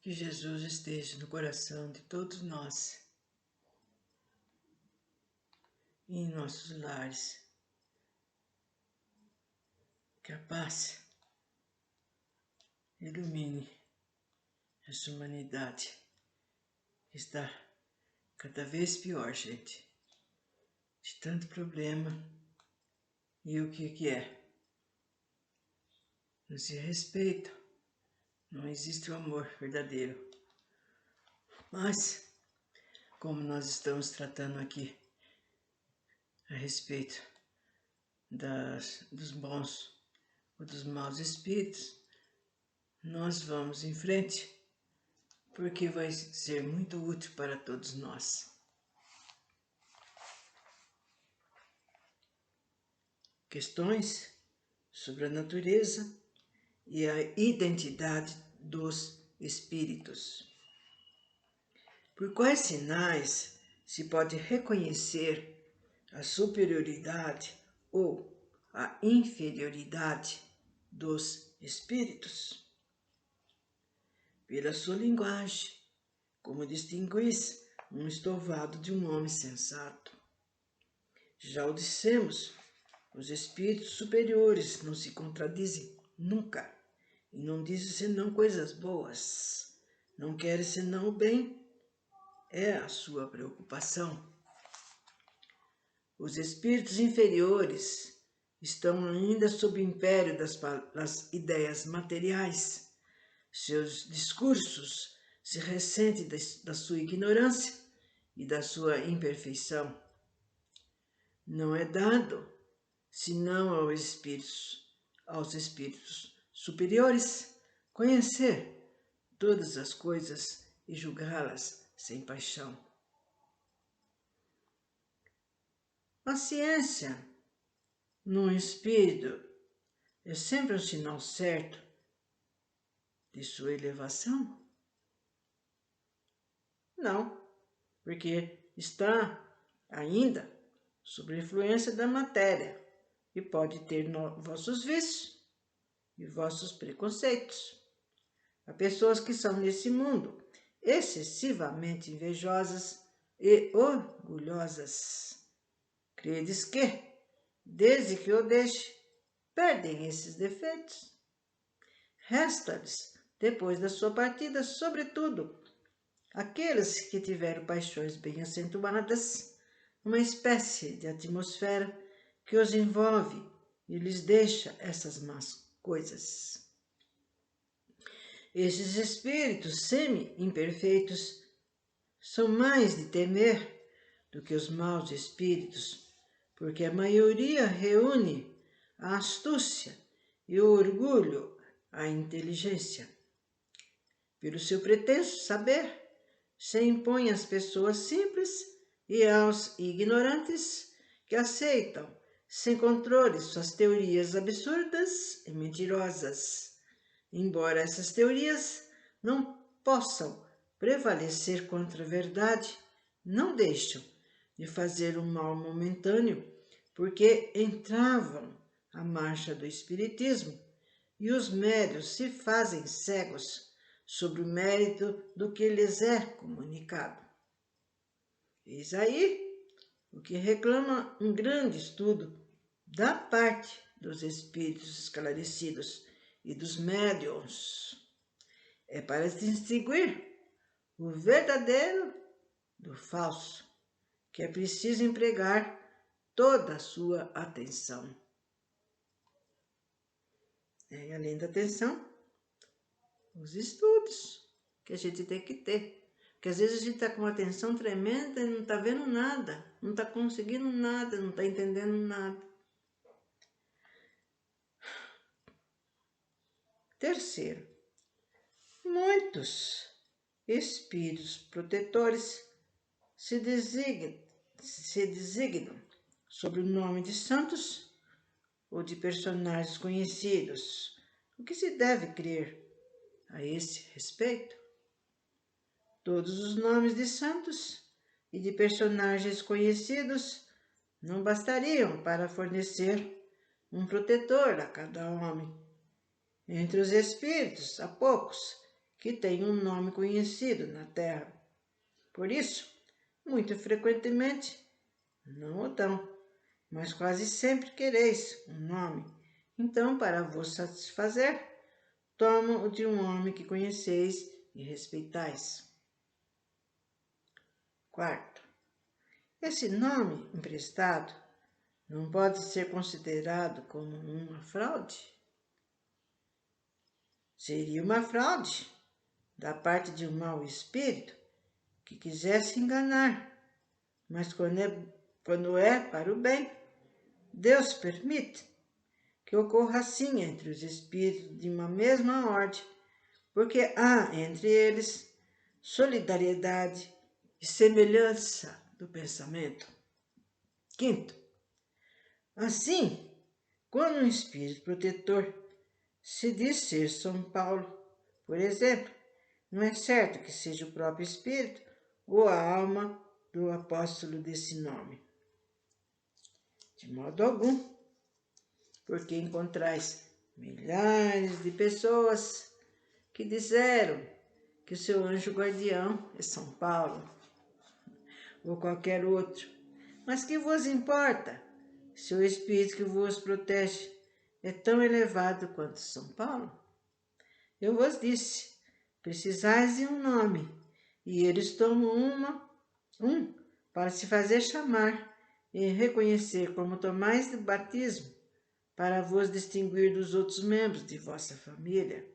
Que Jesus esteja no coração de todos nós e em nossos lares. Que a paz ilumine essa humanidade que está cada vez pior, gente. De tanto problema. E o que é? Não se respeita. Não existe o amor verdadeiro. Mas, como nós estamos tratando aqui a respeito dos bons ou dos maus espíritos, nós vamos em frente, porque vai ser muito útil para todos nós. Questões sobre a natureza e a identidade dos espíritos. Por quais sinais se pode reconhecer a superioridade ou a inferioridade dos espíritos? Pela sua linguagem, como distinguis um estovado de um homem sensato. Já o dissemos, os espíritos superiores não se contradizem nunca, e não dizem senão coisas boas, não querem senão o bem, é a sua preocupação. Os espíritos inferiores estão ainda sob o império das ideias materiais. Seus discursos se ressentem da sua ignorância e da sua imperfeição. Não é dado, senão aos espíritos superiores, conhecer todas as coisas e julgá-las sem paixão. A ciência, num espírito, é sempre um sinal certo de sua elevação? Não, porque está ainda sob a influência da matéria e pode ter vossos vícios e vossos preconceitos. Há pessoas que são nesse mundo excessivamente invejosas e orgulhosas. Credes que, desde que o deixe, perdem esses defeitos? Resta-lhes, depois da sua partida, sobretudo, aqueles que tiveram paixões bem acentuadas, uma espécie de atmosfera que os envolve e lhes deixa essas más coisas. Esses espíritos semi-imperfeitos são mais de temer do que os maus espíritos, porque a maioria reúne a astúcia e o orgulho à inteligência. Pelo seu pretenso saber, se impõe às pessoas simples e aos ignorantes que aceitam sem controle suas teorias absurdas e mentirosas. Embora essas teorias não possam prevalecer contra a verdade, não deixam de fazer um mal momentâneo, porque entravam a marcha do espiritismo e os médiuns se fazem cegos sobre o mérito do que lhes é comunicado. Eis aí o que reclama um grande estudo da parte dos espíritos esclarecidos e dos médiuns. É para distinguir o verdadeiro do falso que é preciso empregar toda a sua atenção. E além da atenção, os estudos que a gente tem que ter. Porque às vezes a gente está com uma atenção tremenda e não está vendo nada, não está conseguindo nada, não está entendendo nada. Terceiro, muitos espíritos protetores se designam sob o nome de santos ou de personagens conhecidos. O que se deve crer a esse respeito? Todos os nomes de santos e de personagens conhecidos não bastariam para fornecer um protetor a cada homem. Entre os espíritos, há poucos que tem um nome conhecido na terra. Por isso, muito frequentemente, não o dão, mas quase sempre quereis um nome. Então, para vos satisfazer, tomam o de um homem que conheceis e respeitais. Quarto, esse nome emprestado não pode ser considerado como uma fraude. Seria uma fraude da parte de um mau espírito que quisesse enganar, mas quando é para o bem, Deus permite que ocorra assim entre os espíritos de uma mesma ordem, porque há entre eles solidariedade e semelhança do pensamento. Quinto, assim, quando um espírito protetor se diz ser São Paulo, por exemplo, não é certo que seja o próprio espírito ou a alma do apóstolo desse nome. De modo algum, porque encontrais milhares de pessoas que disseram que o seu anjo guardião é São Paulo ou qualquer outro. Mas que vos importa se o espírito que vos protege é tão elevado quanto São Paulo? Eu vos disse, precisais de um nome, e eles tomam um para se fazer chamar e reconhecer como tomais do batismo, para vos distinguir dos outros membros de vossa família.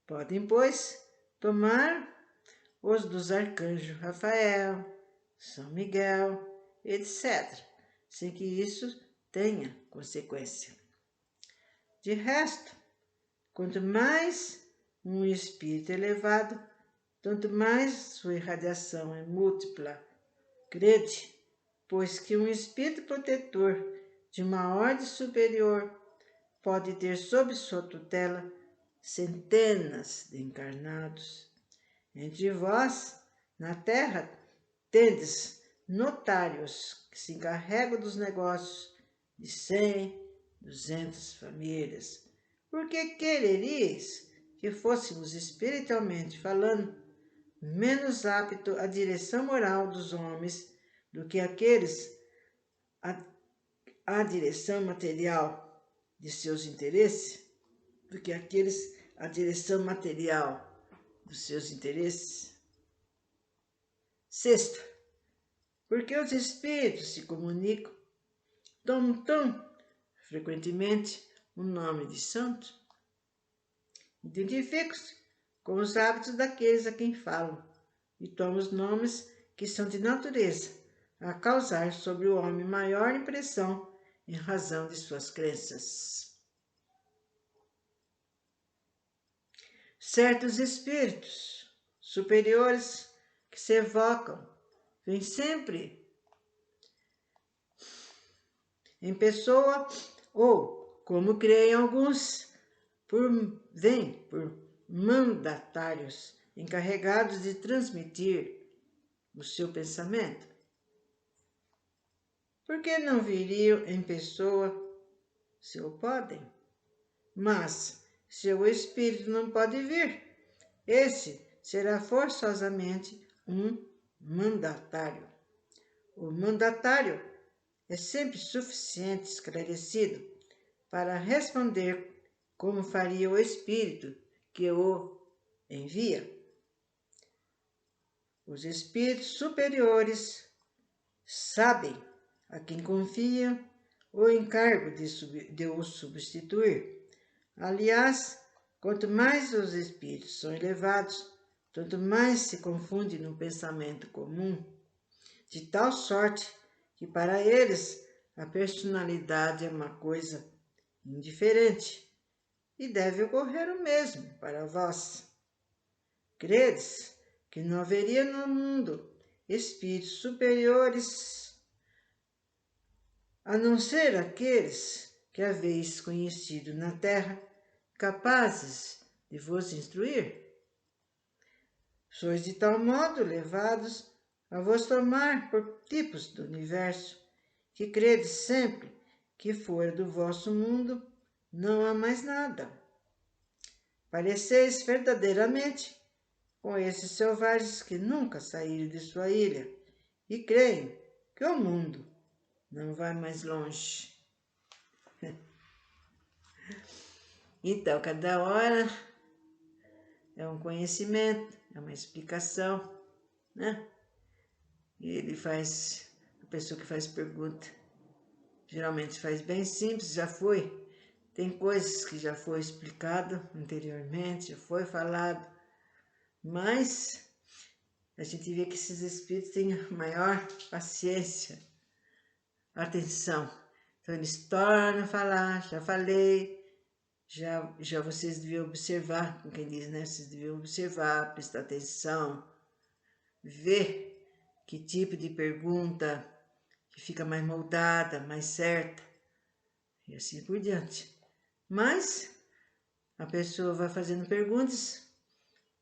Podem, pois, tomar os dos arcanjos Rafael, São Miguel, etc., sem que isso tenha consequência. De resto, quanto mais um espírito elevado, tanto mais sua irradiação é múltipla. Crede, pois que um espírito protetor de uma ordem superior pode ter sob sua tutela centenas de encarnados. Entre vós, na terra, tendes notários que se encarregam dos negócios de 100, 200 famílias. Por que quereríeis que fôssemos espiritualmente falando menos apto à direção moral dos homens do que aqueles à direção material de seus interesses? Do que aqueles à direção material dos seus interesses? Sexto, porque os espíritos se comunicam, tomam tão frequentemente o nome de santo? Identifico-se com os hábitos daqueles a quem falam e tomam os nomes que são de natureza a causar sobre o homem maior impressão em razão de suas crenças. Certos espíritos superiores que se evocam vêm sempre em pessoa ou, como creem alguns, vêm por mandatários encarregados de transmitir o seu pensamento. Por que não viriam em pessoa se o podem? Mas, se o espírito não pode vir, esse será forçosamente um mandatário. O mandatário é sempre suficiente esclarecido para responder como faria o espírito que o envia. Os espíritos superiores sabem a quem confiam o encargo de o substituir. Aliás, quanto mais os espíritos são elevados, tanto mais se confunde no pensamento comum, de tal sorte que para eles a personalidade é uma coisa indiferente e deve ocorrer o mesmo para vós. Credes que não haveria no mundo espíritos superiores a não ser aqueles que haveis conhecido na terra, capazes de vos instruir? Sois de tal modo levados a vos tomar por tipos do universo, que credes sempre que fora do vosso mundo não há mais nada. pareceis verdadeiramente com esses selvagens que nunca saíram de sua ilha e creem que o mundo não vai mais longe. Então, cada hora é um conhecimento, é uma explicação, né? E a pessoa que faz pergunta, geralmente faz bem simples, já foi. Tem coisas que já foi explicado anteriormente, já foi falado, mas a gente vê que esses espíritos têm maior paciência, atenção. Então eles tornam a falar, já falei, já vocês deviam observar, como quem diz, né? Vocês deviam observar, prestar atenção, ver que tipo de pergunta que fica mais moldada, mais certa, e assim por diante. Mas a pessoa vai fazendo perguntas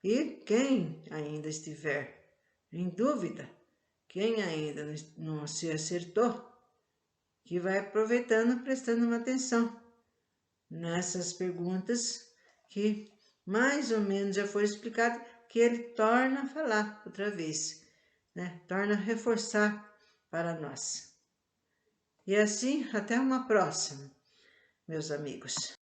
e quem ainda estiver em dúvida, quem ainda não se acertou, que vai aproveitando, prestando uma atenção nessas perguntas que mais ou menos já foi explicado, que ele torna a falar outra vez, né? Torna a reforçar para nós. E assim, até uma próxima, meus amigos.